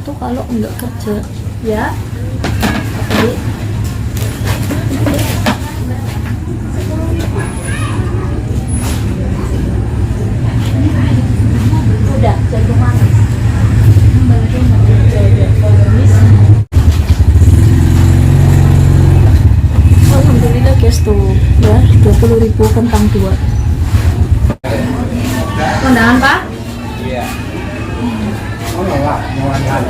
itu kalau nggak kerja ya. Oke. Udah jagung manis. Alhamdulillah guys tuh ya 20.000 kentang 2. Kondangan Pak? Iya. Oh enggak, mau makan.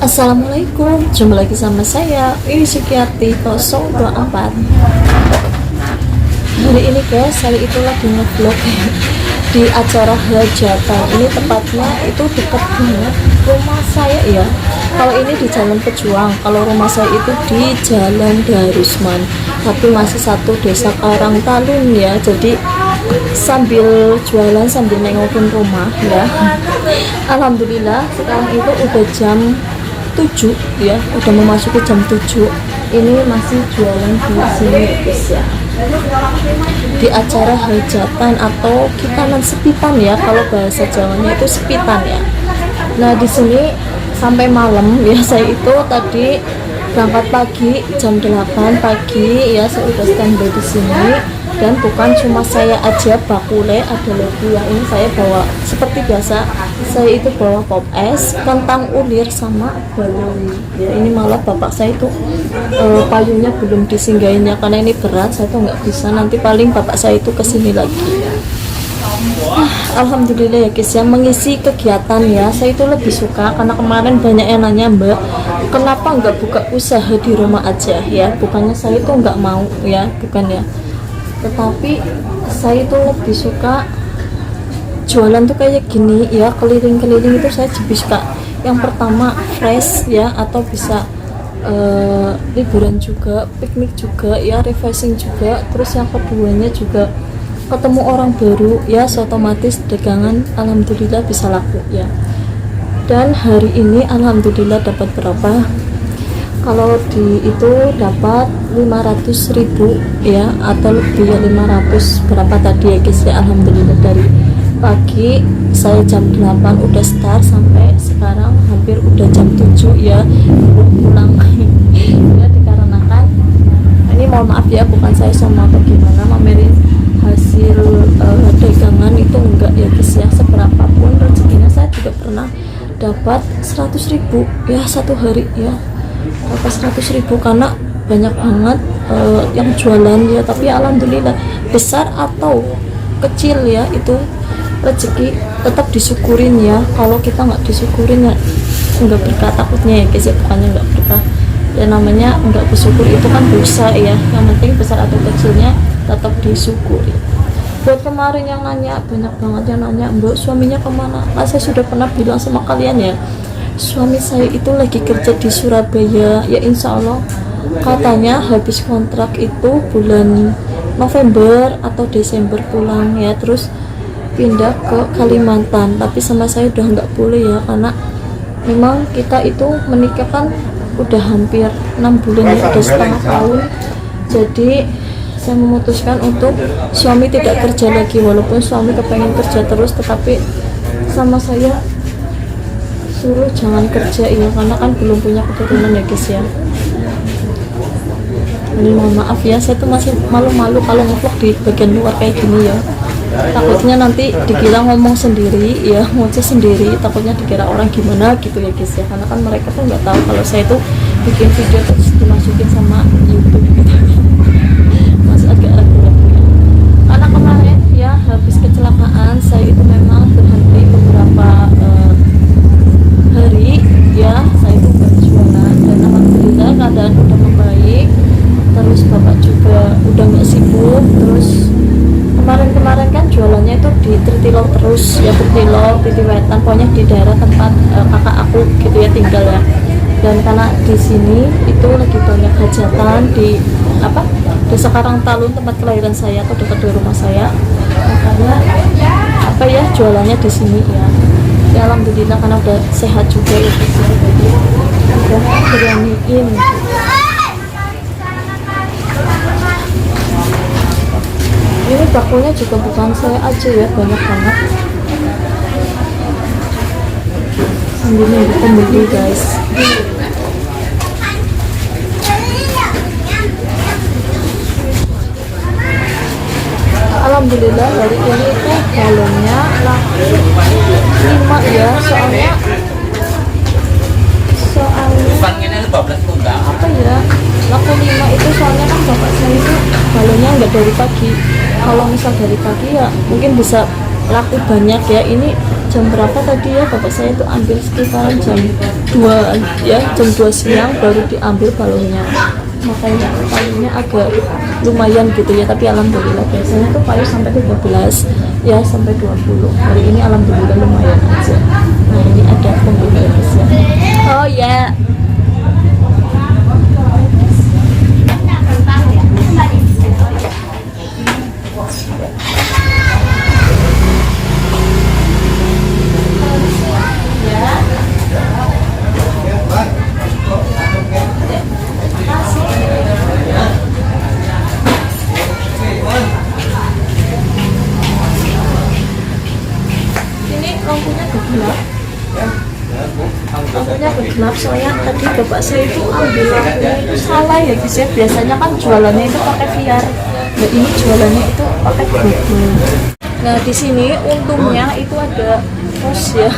Assalamualaikum, jumpa lagi sama saya Ini Sukiyati 024. Hari ini guys, saya itu lagi nge-vlog di acara hajatan. Ini tempatnya itu dekat banget rumah saya ya. Kalau ini di Jalan Pejuang, kalau rumah saya itu di Jalan Darusman, tapi masih satu desa Karangtalun ya. Jadi sambil jualan sambil nengokin rumah ya. Alhamdulillah sekarang itu udah jam 7 ya, udah memasuki jam 7. Ini masih jualan di sini guys ya, di acara hajatan atau kitanan sepitan ya, kalau bahasa Jawanya itu sepitan ya. Nah di sini sampai malam ya. Saya itu tadi berangkat pagi jam 8 pagi ya, saya udah standby di sini. Dan bukan cuma saya aja bakule, ada lagi yang ini saya bawa seperti biasa. Saya itu bawa pop es, kentang ulir sama baloi ya. Ini malah bapak saya itu payungnya belum disinggahin ya, karena ini berat, saya tuh nggak bisa. Nanti paling bapak saya itu kesini lagi. Alhamdulillah ya guys ya, mengisi kegiatan ya. Saya itu lebih suka, karena kemarin banyak yang nanya, Mbak kenapa nggak buka usaha di rumah aja ya. Bukannya saya itu nggak mau ya, bukan ya, tetapi saya itu lebih suka jualan tuh kayak gini ya, keliling-keliling itu saya lebih suka. Yang pertama fresh ya, atau bisa liburan juga, piknik juga ya, refreshing juga. Terus yang keduanya juga ketemu orang baru ya, otomatis dagangan alhamdulillah bisa laku ya. Dan hari ini alhamdulillah dapat berapa? Kalau di itu dapat 500.000 ya, atau lebih ya, 500 berapa tadi ya guys ya. Alhamdulillah dari pagi saya jam 8 udah start sampai sekarang hampir udah jam 7 ya, belum pulang ya, dikarenakan ini mohon maaf ya, bukan saya sama atau gimana mamerin hasil dagangan itu enggak ya guys ya. Seberapapun rezekinya saya tidak pernah dapat 100.000 ya satu hari ya, dapat 100.000 karena banyak banget yang jualan ya. Tapi alhamdulillah besar atau kecil ya, itu rezeki tetap disyukurin ya. Kalau kita nggak disyukurin ya nggak berkah takutnya ya guys ya, bukannya nggak berkah ya, namanya nggak bersyukur itu kan dosa ya. Yang penting besar atau kecilnya tetap disyukuri. Buat kemarin yang nanya, banyak banget yang nanya, Mbak suaminya kemana? Nah, saya sudah pernah bilang sama kalian ya, suami saya itu lagi kerja di Surabaya ya. Insya Allah katanya habis kontrak itu bulan November atau Desember pulang ya, terus pindah ke Kalimantan. Tapi sama saya udah nggak boleh ya, karena memang kita itu menikah kan udah hampir 6 bulan ya, udah setengah tahun. Jadi saya memutuskan untuk suami tidak kerja lagi, walaupun suami kepengen kerja terus, tetapi sama saya suruh jangan kerja ya, karena kan belum punya keturunan ya guys ya. Ini mohon maaf ya, saya tuh masih malu-malu kalau ngevlog di bagian luar kayak gini ya. Takutnya nanti dikira ngomong sendiri ya, ngoceh sendiri, takutnya dikira orang gimana gitu ya guys ya. Karena kan mereka tuh nggak tahu kalau saya tuh bikin video terus dimasukin sama YouTube gitu. Masih agak ragu-ragu ya. Karena kemarin ya habis kerja kemarin kan jualannya itu di Tritilo terus ya, Tritilo, Titiwetan, pokoknya di daerah tempat kakak aku gitu ya tinggal ya. Dan karena di sini itu lagi banyak hajatan di apa, Desa Karangtalun tempat kelahiran saya atau dekat dari rumah saya, makanya apa ya jualannya di sini ya. Ya alhamdulillah karena udah sehat juga ya guys ya, jadi udah beraniin. Ini bakunya juga bukan saya aja ya, banyak banget. Sambil nunggu pembeli guys. Alhamdulillah hari ini itu balonnya laku 5 ya, soalnya apa ya, laku 5 itu soalnya kan bapak saya itu balonnya nggak dari pagi. Kalau misal dari pagi ya mungkin bisa laku banyak ya. Ini jam berapa tadi ya, bapak saya itu ambil sekitaran jam 2 ya, jam 2 siang baru diambil balonnya, makanya payungnya agak lumayan gitu ya. Tapi alhamdulillah biasanya tuh payung sampai 13 ya, sampai 20. Hari ini alhamdulillah lumayan aja. Nah ini ada pembeli guys ya. Oh ya, ini lampunya gelap. Lampunya gelap soalnya tadi bapak saya itu ambil lampunya itu salah ya guys ya. Biasanya kan jualannya itu pakai VR, nah ini jualannya itu pakai GoPro. Nah di sini untungnya itu ada pos ya,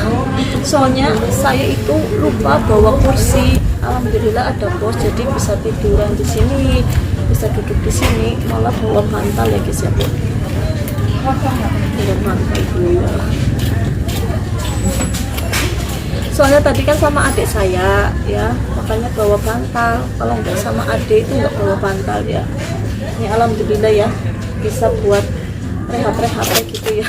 soalnya saya itu lupa bawa kursi. Alhamdulillah ada pos, jadi bisa tiduran di sini, bisa duduk di sini, malah bawa bantal ya guys ya. Bawa bantal dulu ya. Soalnya tadi kan sama adik saya ya, makanya bawa bantal. Kalau nggak sama adik itu nggak bawa bantal ya. Ini alhamdulillah ya, bisa buat rehat-rehat kayak gitu ya.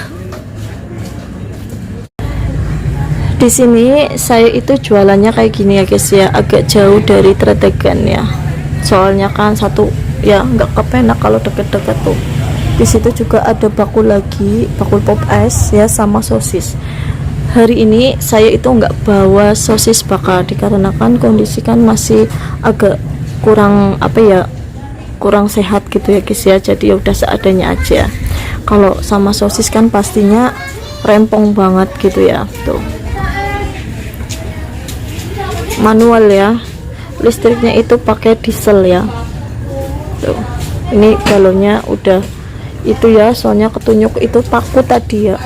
Di sini saya itu jualannya kayak gini ya guys ya, agak jauh dari Tretegan ya. Soalnya kan satu ya nggak kepenak kalau deket-deket tuh. Di situ juga ada bakul lagi, bakul pop es ya sama sosis. Hari ini saya itu nggak bawa sosis bakar dikarenakan kondisi kan masih agak kurang apa ya, kurang sehat gitu ya guys ya. Jadi ya udah seadanya aja. Kalau sama sosis kan pastinya rempong banget gitu ya. Tuh manual ya, listriknya itu pakai diesel ya. Tuh ini galonnya udah itu ya, soalnya ketunyuk itu paku tadi ya.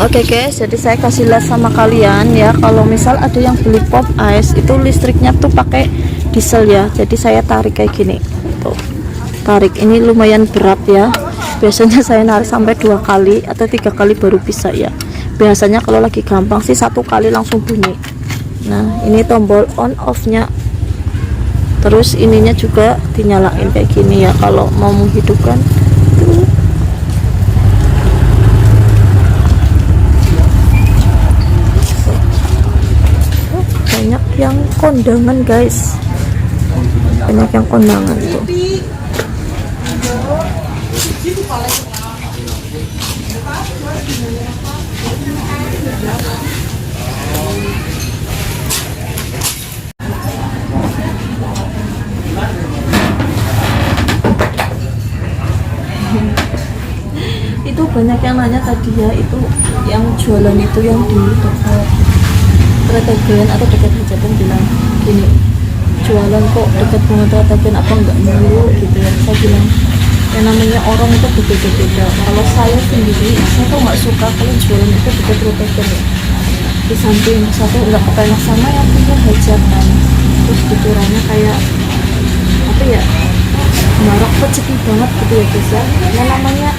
Oke guys, jadi saya kasih lihat sama kalian ya, kalau misal ada yang beli pop ice itu listriknya tuh pakai diesel ya. Jadi saya tarik kayak gini tuh, tarik ini lumayan berat ya. Biasanya saya narik sampai 2 kali atau 3 kali baru bisa ya. Biasanya kalau lagi gampang sih 1 kali langsung bunyi. Nah ini tombol on off nya, terus ininya juga dinyalain kayak gini ya kalau mau menghidupkan tuh. Banyak yang kondangan guys, banyak yang kondangan tuh. Itu banyak yang nanya tadi ya, itu yang jualan itu yang di dekat Tretegan atau dekat hajatan bilang gini, jualan kok dekat banget Tretegan apa enggak mulu gitu ya. Saya bilang yang namanya orang itu berbeda-beda. Kalau saya sendiri, saya tuh nggak suka kalau jualan itu dekat Tretegan ya. Di samping satu nggak kepenak sama yang punya hajatan, terus dikurannya kayak apa ya, marok rezeki banget gitu ya guys ya. Yang namanya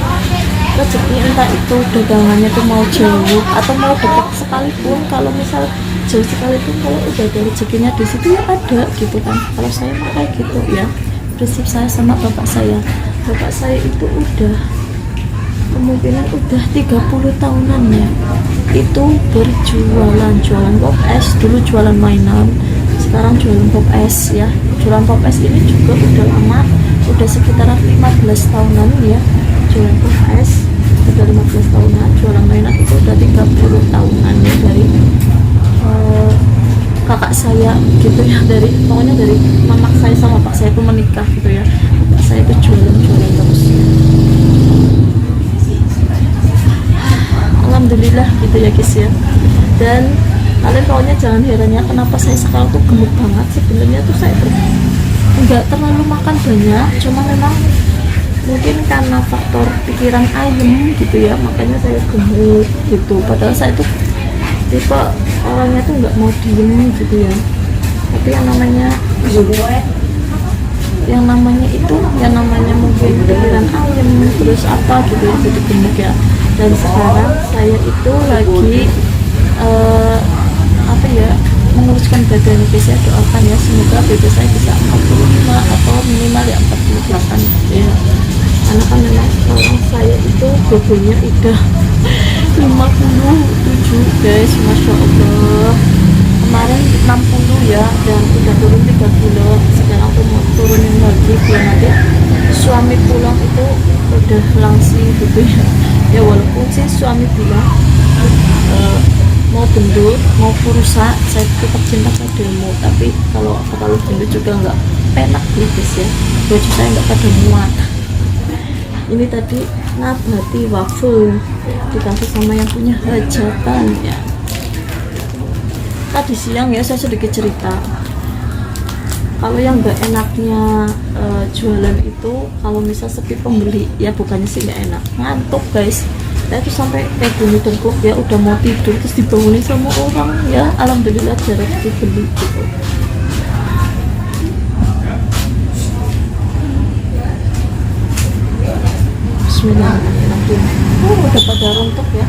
rezeki entah itu dagangannya tuh mau jauh atau mau dekat sekalipun, kalau misal jauh sekalipun kalau udah ada rezekinya di situ ya ada gitu kan. Kalau saya mah kayak gitu ya, prinsip saya sama bapak saya. Bapak saya itu udah kemungkinan udah 30 tahunan ya, itu berjualan, jualan pop es. Dulu jualan mainan, sekarang jualan pop es ya. Jualan pop es ini juga udah lama, udah sekitaran 15 tahunan ya. Jualan pop es udah 15 tahunan, jualan mainan itu udah 30 tahunan ya, dari kakak saya gitu ya, dari pokoknya dari mama saya sama bapak saya itu menikah gitu ya. Bapak saya itu jualan terus. Alhamdulillah gitu ya guys ya. Dan kalian pokoknya jangan heran ya, kenapa saya sekarang tuh gemuk banget. Sebenarnya tuh saya nggak terlalu makan banyak, cuma memang mungkin karena faktor pikiran ayem gitu ya, makanya saya gemuk gitu. Padahal saya tuh tipe orangnya tuh nggak mau diem gitu ya, tapi yang namanya mungkin pikiran ayem terus apa gitu ya, jadi gemuk ya. Dan sekarang saya itu lagi apa ya, menguruskan badan guys ya. Doakan ya, semoga badan saya bisa 45 atau minimal ya 48 gitu ya. Karena kan memang sekarang saya itu bobotnya udah 57 guys, masya Allah. Kemarin 60 ya, dan udah turun 3 kilo. Sekarang tuh mau turunin lagi biar nanti suami pulang itu udah langsing gitu ya. Ya walaupun sih suami bilang mau gendut mau kurus, saya tetap cinta padamu, tapi kalau terlalu gendut juga nggak enak gitu ya, baju saya nggak pada muat. Ini tadi nabati waffle dikasih sama yang punya hajatan ya. Tadi siang ya saya sedikit cerita, kalau yang nggak enaknya jualan itu kalau misal sepi pembeli ya, bukannya sih nggak enak, ngantuk guys. Saya tuh sampai kayak bunyi dengkul ya, udah mau tidur terus dibangunin sama orang ya. Alhamdulillah jarang dibeli gitu. Bismillahirrahmanirrahim. Udah pada rontok ya.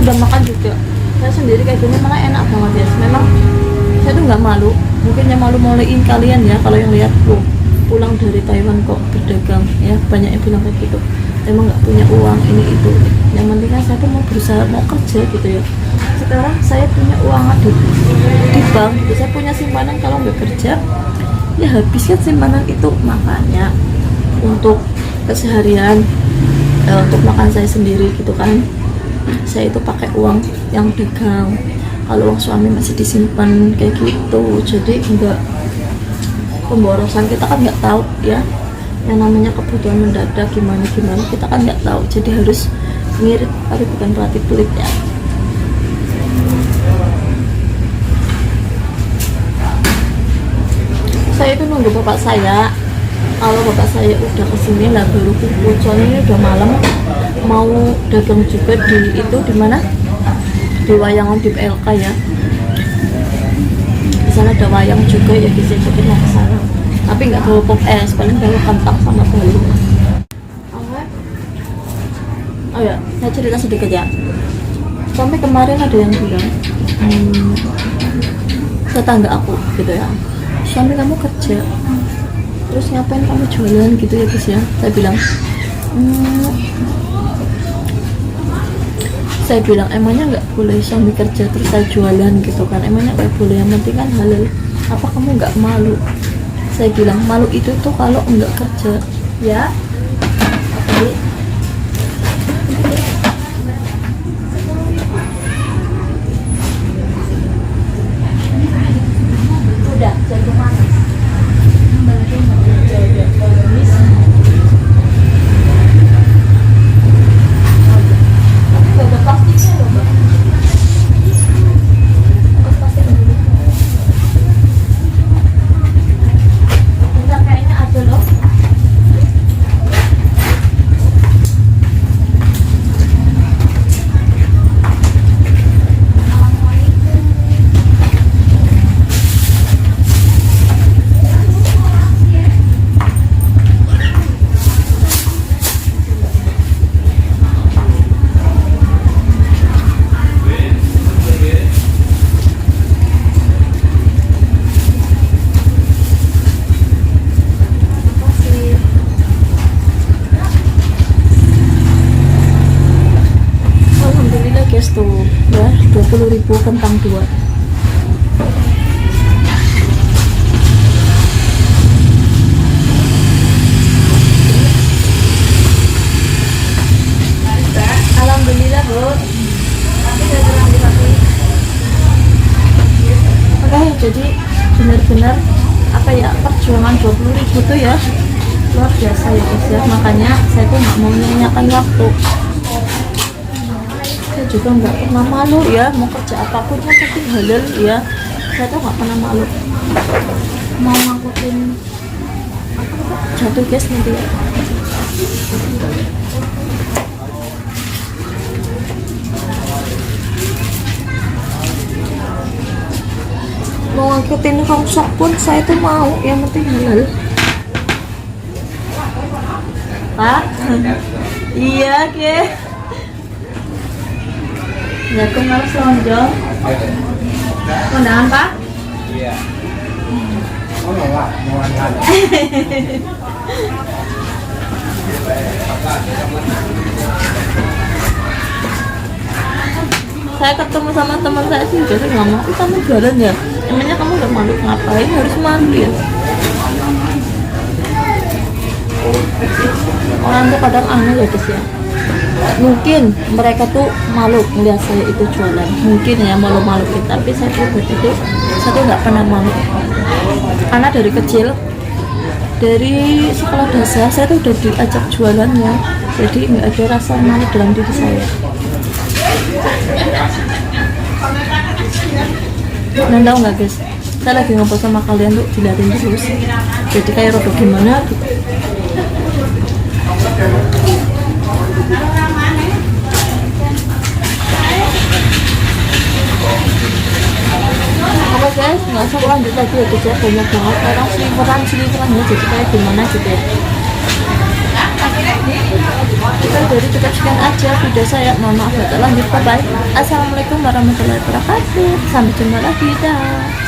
Udah makan juga. Saya sendiri kayak gini malah enak banget ya. Memang saya tuh nggak malu. Mungkin yang malu-maluin kalian ya kalau yang lihat pulang dari Taiwan kok berdagang ya, banyak yang bilang kayak gitu, emang nggak punya uang ini itu. Yang penting kan saya tuh mau berusaha, mau kerja gitu ya. Sekarang saya punya uang ada di bank gitu, saya punya simpanan. Kalau nggak kerja ya habiskan simpanan itu, makanya untuk keseharian untuk makan saya sendiri gitu kan, saya itu pakai uang yang di bank. Kalau uang suami masih disimpan kayak gitu, jadi enggak pemborosan. Kita kan nggak tahu ya, yang namanya kebutuhan mendadak gimana kita kan nggak tahu, jadi harus ngirit, tapi bukan berarti pelit ya. Saya itu nunggu bapak saya. Kalau bapak saya udah kesini lah baru kumpul, soalnya ini udah malam, mau dagang juga di itu, di mana, di Wayangan di PLK ya. Di sana ada wayang juga ya, bisa jadi mau ke sana. Tapi nggak bawa pop es, paling bawa kentang sama balung. Oh ya, saya cerita sedikit ya. Sampai kemarin ada yang bilang, tetangga aku gitu ya, suami kamu kerja, terus ngapain kamu jualan gitu ya guys ya. Saya bilang, emangnya nggak boleh suami kerja terus saya jualan gitu kan, emangnya nggak boleh, yang penting kan halal, apa kamu nggak malu? Saya bilang malu itu tuh kalau nggak kerja ya. Jadi udah jago manis, kentang 2. Alhamdulillah Bu. Oke, jadi benar-benar apa ya, perjuangan 20.000 tuh ya luar biasa ya guys ya. Makanya saya tuh nggak mau menyanyiakan waktu. Saya juga nggak pernah malu ya, mau kerja apapun yang penting halal ya. Saya tuh nggak pernah malu mau ngangkutin jatuh guys nanti ya. Mau ngangkutin rongsok pun saya tuh mau, yang penting halal. Pak? Iya ke? Ya aku harus lonjong. Kondangan Pak? Iya. Ono lah, mau kan. Saya ketemu sama teman saya sih juga, saya nggak mau. Kamu jualan ya? Emangnya kamu udah malu, ngapain harus malu ya? Orang tuh kadang aneh ya guys ya. Mungkin mereka tuh malu melihat saya itu jualan, mungkin ya malu-maluin, tapi saya pribadi itu saya tuh nggak pernah malu. Karena dari kecil, dari sekolah dasar saya tuh udah diajak jualan ya, jadi nggak ada rasa malu dalam diri saya. Dan tahu nggak guys, saya lagi ngobrol sama kalian tuh dilihatin terus, jadi kayak rodok gimana gitu. Oke guys, nggak usah lanjut lagi ya guys ya, banyak banget orang seliweran ya, jadi kayak gimana gitu ya. Kita dari cukup sekian aja video saya, mohon maaf ya lanjut, bye bye. Assalamualaikum warahmatullahi wabarakatuh, sampai jumpa lagi, dah.